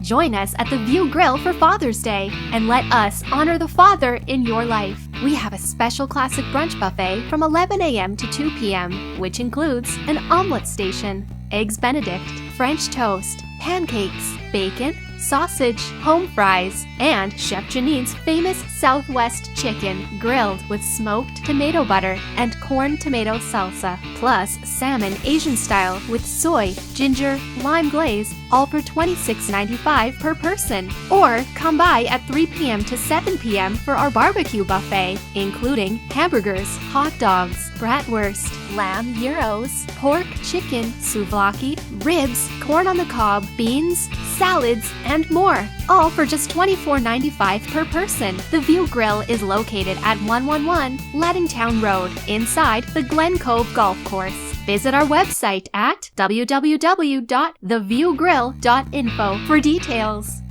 Join us at the View Grill for Father's Day and let us honor the father in your life. We have a special classic brunch buffet from 11 a.m. to 2 p.m., which includes an omelet station, eggs benedict, French toast, pancakes, bacon, sausage, home fries, and Chef Jeanine's famous Southwest chicken grilled with smoked tomato butter and corn tomato salsa, plus salmon Asian style with soy, ginger, lime glaze, all for $26.95 per person. Or come by at 3 p.m. to 7 p.m. for our barbecue buffet, including hamburgers, hot dogs, bratwurst, lamb gyros, pork, chicken, souvlaki, ribs, corn on the cob, beans, salads, and more, all for just $24.95 per person. The View Grill is located at 111 Lattingtown Road, inside the Glen Cove Golf Course. Visit our website at www.theviewgrill.info for details.